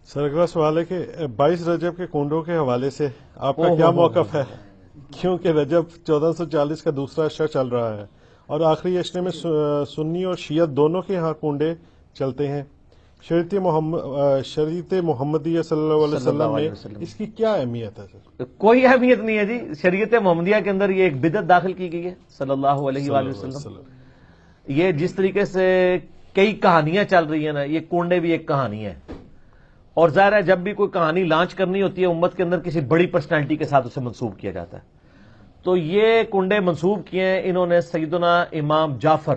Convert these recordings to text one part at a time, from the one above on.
سر اگلا سوال ہے کہ 22 رجب کے کنڈوں کے حوالے سے آپ کا کیا موقف ہے؟ کیونکہ رجب 1440 کا دوسرا اشرا چل رہا ہے اور آخری اشرے میں سنی اور شیعہ دونوں کے ہاں کنڈے چلتے ہیں۔ شریعت محمدیہ صلی اللہ علیہ وسلم میں اس کی کیا اہمیت ہے سر؟ کوئی اہمیت نہیں ہے جی، شریعت محمدیہ کے اندر یہ ایک بدعت داخل کی گئی ہے صلی اللہ علیہ وآلہ وسلم۔ یہ جس طریقے سے کئی کہانیاں چل رہی ہیں نا، یہ کنڈے بھی ایک کہانی ہے، اور ظاہر ہے جب بھی کوئی کہانی لانچ کرنی ہوتی ہے امت کے اندر کسی بڑی پرسنالٹی کے ساتھ اسے منسوب کیا جاتا ہے، تو یہ کنڈے منسوب کیے ہیں انہوں نے سیدنا امام جعفر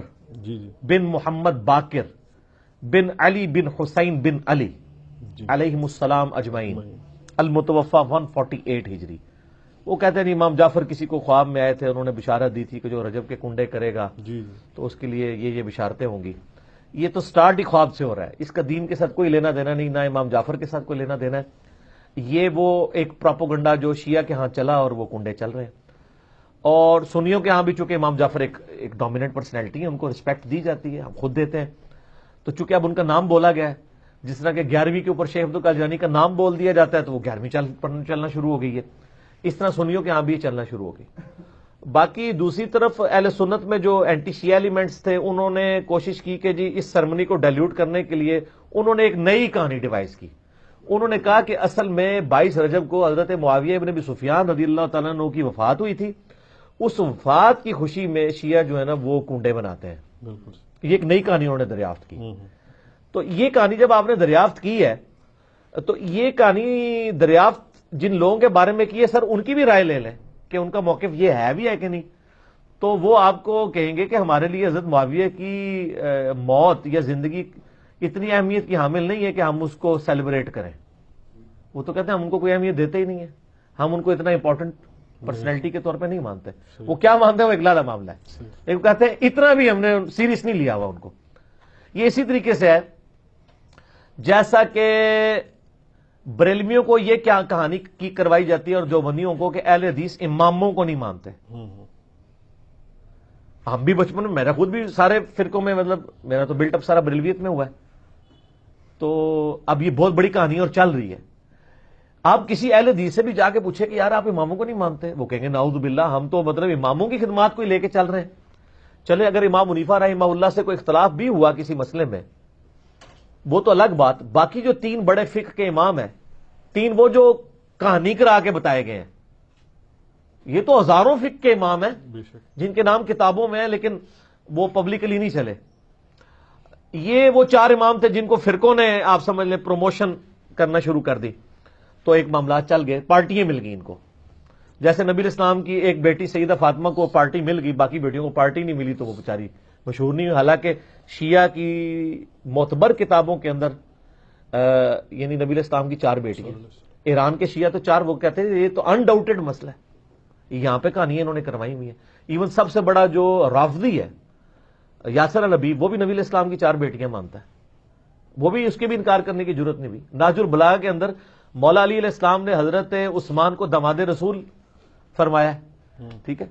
بن محمد باقر بن علی بن حسین بن علی علیہم السلام اجمعین، المتوفى 148 ہجری۔ وہ کہتے ہیں جی امام جعفر کسی کو خواب میں آئے تھے، انہوں نے بشارت دی تھی کہ جو رجب کے کنڈے کرے گا تو اس کے لیے یہ بشارتیں ہوں گی۔ یہ تو سٹارٹ ہی خواب سے ہو رہا ہے، اس کا دین کے ساتھ کوئی لینا دینا نہیں، نہ امام جعفر کے ساتھ کوئی لینا دینا ہے۔ یہ وہ ایک پروپیگنڈا جو شیعہ کے ہاں چلا اور وہ کنڈے چل رہے ہیں، اور سنیوں کے ہاں بھی چونکہ امام جعفر ایک ڈومیننٹ پرسنالٹی ہے، ان کو رسپیکٹ دی جاتی ہے، ہم خود دیتے ہیں، تو چونکہ اب ان کا نام بولا گیا ہے، جس طرح کہ 11ویں کے اوپر شیخ عبد القادر جیلانی کا نام بول دیا جاتا ہے تو وہ 11ویں چلنا شروع ہو گئی ہے، اس طرح سنیوں کے ہاں بھی چلنا شروع ہو گئی۔ باقی دوسری طرف اہل سنت میں جو اینٹی شیعہ ایلیمنٹس تھے انہوں نے کوشش کی کہ جی اس سرمنی کو ڈائلیوٹ کرنے کے لیے انہوں نے ایک نئی کہانی ڈیوائز کی۔ انہوں نے کہا کہ اصل میں 22 رجب کو حضرت معاویہ ابن ابی سفیان رضی اللہ تعالیٰ عنہ کی وفات ہوئی تھی، اس وفات کی خوشی میں شیعہ جو ہے نا وہ کنڈے بناتے ہیں۔ یہ ایک نئی کہانی انہوں نے دریافت کی۔ تو یہ کہانی جب آپ نے دریافت کی ہے تو یہ کہانی دریافت جن لوگوں کے بارے میں کی ہے سر ان کی بھی رائے لے لیں کہ ان کا موقف یہ ہے بھی ہے کہ نہیں، تو وہ آپ کو کہیں گے کہ ہمارے لیے حضرت معاویہ کی موت یا زندگی اتنی اہمیت کی حامل نہیں ہے کہ ہم اس کو سیلیبریٹ کریں۔ وہ تو کہتے ہیں ہم ان کو کوئی اہمیت دیتے ہی نہیں ہے، ہم ان کو اتنا امپورٹنٹ پرسنالٹی کے طور پہ نہیں مانتے۔ وہ کیا مانتے ہیں وہ ایک لالا معاملہ ہے، ایک کہتے ہیں اتنا بھی ہم نے سیریس نہیں لیا ہوا ان کو۔ یہ اسی طریقے سے ہے جیسا کہ بریلویوں کو یہ کیا کہانی کی کروائی جاتی ہے اور جو بندیوں کو کہ اہل حدیث اماموں کو نہیں مانتے۔ ہم بھی بچپن میں، میرا خود بھی سارے فرقوں میں، مطلب میرا تو بلٹ اپ سارا بریلویت میں ہوا ہے، تو اب یہ بہت بڑی کہانی اور چل رہی ہے۔ آپ کسی اہل حدیث سے بھی جا کے پوچھے کہ یار آپ اماموں کو نہیں مانتے، وہ کہیں گے نعوذ باللہ ہم تو مطلب اماموں کی خدمات کو لے کے چل رہے ہیں۔ چلے اگر امام حنیفہ رحمہ اللہ سے کوئی اختلاف بھی ہوا کسی مسئلے میں وہ تو الگ بات، باقی جو 3 بڑے فقہ کے امام ہیں، 3 وہ جو کہانی کرا کے بتائے گئے ہیں، یہ تو ہزاروں فقہ کے امام ہیں جن کے نام کتابوں میں ہیں لیکن وہ پبلکلی نہیں چلے۔ یہ وہ 4 امام تھے جن کو فرقوں نے آپ سمجھ لیں پروموشن کرنا شروع کر دی، تو ایک معاملات چل گئے، پارٹیاں مل گئی ان کو۔ جیسے نبی الاسلام کی ایک بیٹی سیدہ فاطمہ کو پارٹی مل گئی، باقی بیٹیوں کو پارٹی نہیں ملی تو وہ بیچاری مشہور نہیں ہوئی، حالانکہ شیعہ کی معتبر کتابوں کے اندر یعنی نبی الاسلام کی 4 بیٹیاں، ایران کے شیعہ تو 4، وہ کہتے ہیں یہ تو انڈاؤٹڈ مسئلہ ہے، یہاں پہ کہانیاں انہوں نے کروائی ہوئی ہیں۔ ایون سب سے بڑا جو رافضی ہے یاسر الحبیب، وہ بھی نبی الاسلام کی 4 بیٹیاں مانتا ہے، وہ بھی اس کے بھی انکار کرنے کی ضرورت نہیں ہوئی۔ نہج البلاغہ کے اندر مولا علی علیہ السلام نے حضرت عثمان کو داماد رسول فرمایا ہے، ٹھیک ہے،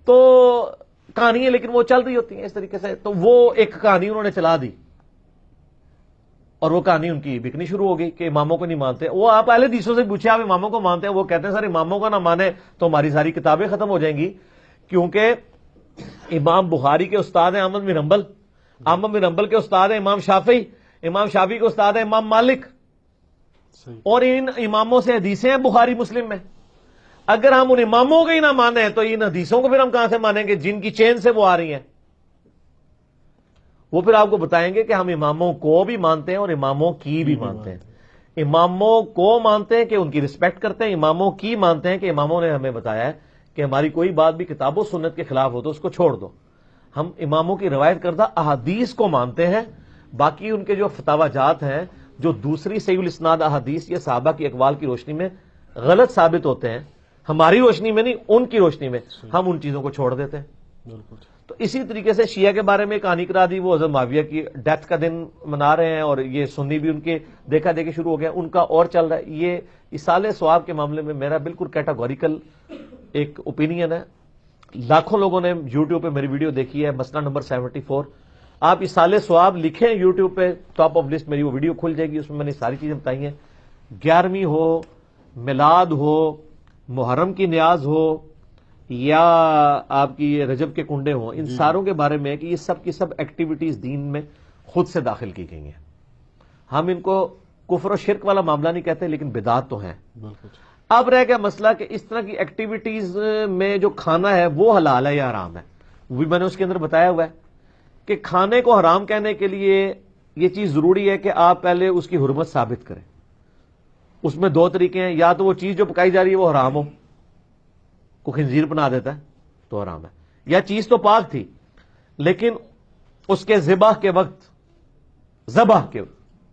تو کہانیاں لیکن وہ چل رہی ہوتی ہیں اس طریقے سے۔ تو وہ ایک کہانی انہوں نے چلا دی اور وہ کہانی ان کی بکنی شروع ہو گئی کہ اماموں کو نہیں مانتے۔ وہ آپ اہل حدیثوں سے پوچھے آپ اماموں کو مانتے ہیں، وہ کہتے ہیں سر اماموں کو نہ مانے تو ہماری ساری کتابیں ختم ہو جائیں گی، کیونکہ امام بخاری کے استاد ہیں احمد بن حنبل، احمد بن حنبل کے استاد ہیں امام شافعی، امام شافعی کے استاد ہیں امام مالک، اور ان اماموں سے حدیثیں ہیں بخاری مسلم میں۔ اگر ہم ان اماموں کو ہی نہ مانیں تو ان حدیثوں کو پھر ہم کہاں سے مانیں گے جن کی چین سے وہ آ رہی ہیں؟ وہ پھر آپ کو بتائیں گے کہ ہم اماموں کو بھی مانتے ہیں اور اماموں کی بھی مانتے ہیں۔ اماموں کو مانتے ہیں کہ ان کی رسپیکٹ کرتے ہیں، اماموں کی مانتے ہیں کہ اماموں نے ہمیں بتایا ہے کہ ہماری کوئی بات بھی کتاب و سنت کے خلاف ہو تو اس کو چھوڑ دو۔ ہم اماموں کی روایت کردہ احادیث کو مانتے ہیں، باقی ان کے جو فتاوی جات ہیں جو دوسری صحیح الاسناد احادیث یا صحابہ کی اقوال کی روشنی میں غلط ثابت ہوتے ہیں، ہماری روشنی میں نہیں ان کی روشنی میں، ہم ان چیزوں کو چھوڑ دیتے ہیں۔ تو اسی طریقے سے شیعہ کے بارے میں کہانی کرا دی، وہ حضرت معاویہ کی ڈیتھ کا دن منا رہے ہیں، اور یہ سنی بھی ان کے دیکھا دیکھے شروع ہو گیا، ان کا اور چل رہا ہے۔ یہ اصالہ ثواب کے معاملے میں میرا بالکل کیٹاگوریکل ایک اوپینین ہے۔ لاکھوں لوگوں نے یوٹیوب پہ میری ویڈیو دیکھی ہے، مسئلہ نمبر 74۔ آپ اصالہ ثواب لکھیں یوٹیوب پہ، ٹاپ آف لسٹ میری وہ ویڈیو کھل جائے گی، اس میں میں نے ساری چیزیں بتائی ہیں 11ویں ہو، میلاد ہو، محرم کی نیاز ہو، یا آپ کی یہ رجب کے کنڈے ہوں، ان ساروں کے بارے میں کہ یہ سب کی سب ایکٹیویٹیز دین میں خود سے داخل کی گئی ہیں. ہم ان کو کفر و شرک والا معاملہ نہیں کہتے، لیکن بدعات تو ہیں. اب رہ گیا مسئلہ کہ اس طرح کی ایکٹیویٹیز میں جو کھانا ہے وہ حلال ہے یا حرام ہے. وہ بھی میں نے اس کے اندر بتایا ہوا ہے کہ کھانے کو حرام کہنے کے لیے یہ چیز ضروری ہے کہ آپ پہلے اس کی حرمت ثابت کریں. اس میں دو طریقے ہیں، یا تو وہ چیز جو پکائی جا رہی ہے وہ حرام ہو، کوئی خنزیر بنا دیتا ہے تو حرام ہے، یا چیز تو پاک تھی لیکن اس کے ذبح کے وقت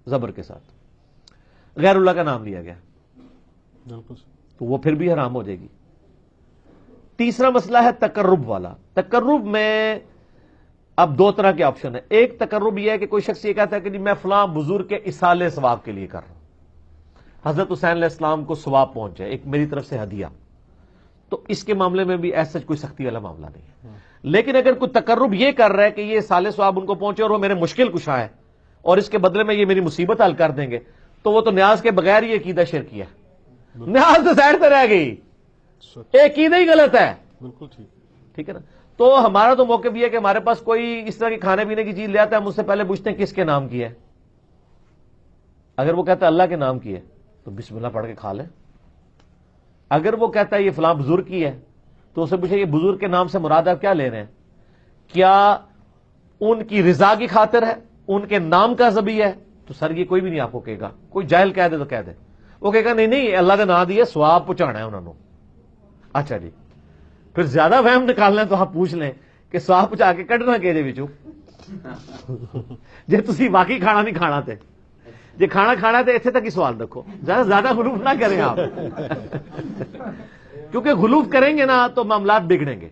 زبر کے ساتھ غیر اللہ کا نام لیا گیا تو وہ پھر بھی حرام ہو جائے گی. تیسرا مسئلہ ہے تقرب والا. تقرب میں اب دو طرح کے آپشن ہیں. ایک تقرب یہ ہے کہ کوئی شخص یہ کہتا ہے کہ جی میں فلاں بزرگ کے اصالے ثواب کے لیے کر رہا ہوں، حضرت حسین علیہ السلام کو ثواب پہنچ جائے، ایک میری طرف سے ہدیہ. تو اس کے معاملے میں بھی ایسا کوئی سختی والا معاملہ نہیں ہے. لیکن اگر کوئی تقرب یہ کر رہا ہے کہ یہ سالے ثواب ان کو پہنچے اور وہ میرے مشکل کشا ہے اور اس کے بدلے میں یہ میری مصیبت حل کر دیں گے، تو وہ تو نیاز کے بغیر ہی عقیدہ شرکی ہے. نیاز تو سائڈ پہ رہ گئی، عقیدہ ہی غلط ہے. بالکل ٹھیک ہے نا. تو ہمارا تو موقف یہ ہے کہ ہمارے پاس کوئی اس طرح کی کھانے پینے کی چیز لے آتا ہے، ہم اس سے پہلے پوچھتے ہیں کس کے نام کی ہے. اگر وہ کہتا ہے اللہ کے نام کی ہے تو بسم اللہ پڑھ کے کھا لیں. اگر وہ کہتا ہے یہ فلاں بزرگ کی ہے تو اسے پوچھے یہ بزرگ کے نام سے مراد آپ کیا لے رہے ہیں؟ کیا ان کی رضا کی خاطر ہے، ان کے نام کا ذبیح ہے؟ تو سر یہ کوئی بھی نہیں آپ کو کہے گا. کوئی جاہل کہہ دے تو کہہ دے، وہ کہے گا نہیں اللہ کا نام دیا ثواب پہنچانا ہے انہوں نے. اچھا جی، پھر زیادہ وہم نکالنا ہے تو آپ پوچھ لیں کہ ثواب پہنچا کے کڈنا کہ جی تسی واقعی کھانا نہیں کھانا تے، جی کھانا کھانا تے اتنے تک ہی سوال رکھو، زیادہ غلوف نہ کریں آپ کیونکہ غلوف کریں گے نا تو معاملات بگڑیں گے.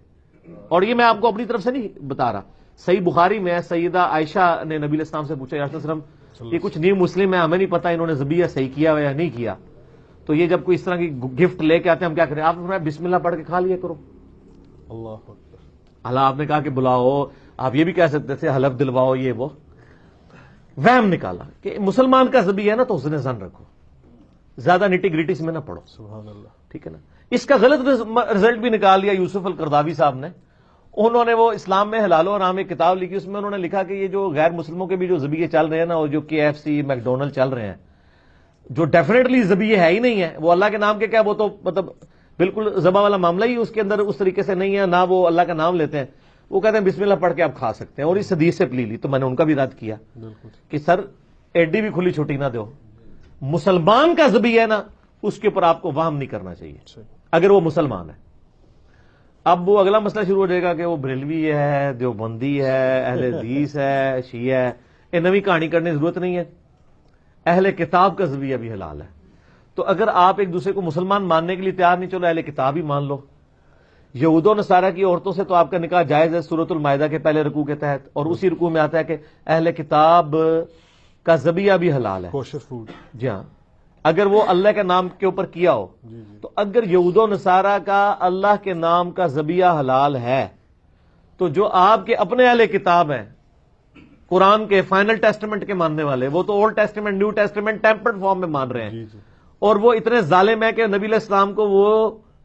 اور یہ میں آپ کو اپنی طرف سے نہیں بتا رہا. صحیح بخاری میں سیدہ عائشہ نے نبی علیہ السلام سے پوچھا یا رسول اللہ علیہ وسلم یہ کچھ نیو مسلم ہے، ہمیں نہیں پتا انہوں نے ذبیحہ صحیح کیا یا نہیں کیا، تو یہ جب کوئی اس طرح کی گفٹ لے کے آتے ہیں ہم کیا کریں؟ آپ نے بسم اللہ پڑھ کے کھا لیا کرو. اللہ آپ نے کہا کہ بلاؤ، آپ یہ بھی کہہ سکتے تھے حلف دلواؤ، یہ وہ وہم نکالا کہ مسلمان کا ذبیحہ ہے نا تو حسن ظن رکھو، زیادہ نٹی گریٹی میں نہ پڑھو. سبحان اللہ. ٹھیک ہے نا. اس کا غلط رزلٹ بھی نکال لیا یوسف القرداوی صاحب نے. انہوں نے وہ اسلام میں حلال و حرام ایک کتاب لکھی، اس میں انہوں نے لکھا کہ یہ جو غیر مسلموں کے بھی جو ذبیحے چل رہے ہیں نا، اور جو KFC میکڈونلڈ چل رہے ہیں جو ڈیفینیٹلی ذبیحے ہے ہی نہیں ہے، وہ اللہ کے نام کے کیا، وہ تو مطلب بالکل ذبح والا معاملہ ہی اس کے اندر اس طریقے سے نہیں ہے، نہ وہ اللہ کا نام لیتے ہیں. وہ کہتے ہیں بسم اللہ پڑھ کے آپ کھا سکتے ہیں، اور اس حدیث سے پلی لی. تو میں نے ان کا بھی رد کیا کہ سر ایڈی بھی کھلی چھٹی نہ دو. مسلمان کا ذبیحہ ہے نا اس کے اوپر آپ کو وہم نہیں کرنا چاہیے اگر وہ مسلمان ہے. اب وہ اگلا مسئلہ شروع ہو جائے گا کہ وہ بریلوی ہے، دیوبندی ہے، اہل حدیث ہے، شیعہ ہے. یہ نئی کہانی کرنے کی ضرورت نہیں ہے. اہل کتاب کا ذبیحہ بھی حلال ہے. تو اگر آپ ایک دوسرے کو مسلمان ماننے کے لیے تیار نہیں، چلو اہل کتاب ہی مان لو. یہود و نصارہ کی عورتوں سے تو آپ کا نکاح جائز ہے سورۃ المائدہ کے پہلے رکوع کے تحت، اور اسی رکوع میں آتا ہے کہ اہل کتاب کا ذبیحہ بھی حلال ہے، کوشر فوڈ. جی ہاں، اگر وہ اللہ کے نام کے اوپر کیا ہو. تو اگر یہود و نصارہ کا اللہ کے نام کا ذبیحہ حلال ہے تو جو آپ کے اپنے اہل کتاب ہیں، قرآن کے فائنل ٹیسٹمنٹ کے ماننے والے، وہ تو old testament new testament tempered form میں مان رہے ہیں، اور وہ اتنے ظالم ہیں کہ نبی علیہ السلام کو وہ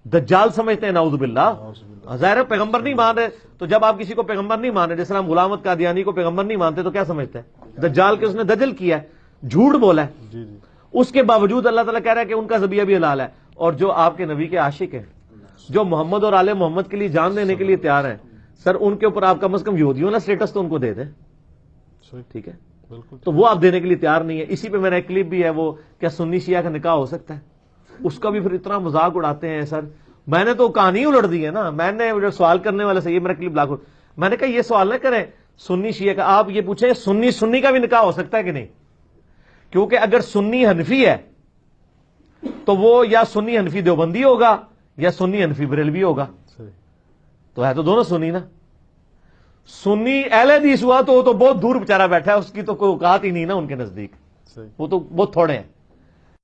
دجال سمجھتے ہیں، نعوذ باللہ. ظاہر پیغمبر نہیں مان رہے. تو جب آپ کسی کو پیغمبر نہیں مان رہے، جیسے ہم غلام احمد قادیانی کو پیغمبر نہیں مانتے، تو کیا سمجھتے ہیں؟ دجال کے اس نے دجل کیا ہے، جھوٹ بولا ہے. اس کے باوجود اللہ تعالیٰ کہہ رہا ہے کہ ان کا ذبیحہ بھی حلال ہے. اور جو آپ کے نبی کے عاشق ہیں، جو محمد اور آل محمد کے لیے جان دینے کے لیے تیار ہیں، سر ان کے اوپر آپ کم از کم یہودیوں نا اسٹیٹس تو ان کو دے دیں. ٹھیک ہے، تو وہ آپ دینے کے لیے تیار نہیں ہے. اسی پہ میرا ایک کلپ بھی ہے، وہ کیا سنی شیعہ کا نکاح ہو سکتا ہے، اس کا بھی پھر اتنا مذاق اڑاتے ہیں. سر میں نے تو کہانی الٹ دی ہے نا. میں نے جو سوال کرنے والے سے یہ میرا کلپ لاکھ، میں نے کہا یہ سوال نہ کریں سنی شیعہ کا، آپ یہ پوچھیں سنی کا بھی نکاح ہو سکتا ہے کہ نہیں. کیونکہ اگر سنی حنفی ہے تو وہ یا سنی حنفی دیوبندی ہوگا یا سنی حنفی بریلوی ہوگا. تو ہے تو دونوں سنی نا. سنی اہل حدیث ہوا تو وہ تو بہت دور بیچارہ بیٹھا ہے، اس کی تو کوئی اوقات ہی نہیں نا ان کے نزدیک، وہ تو بہت تھوڑے ہیں.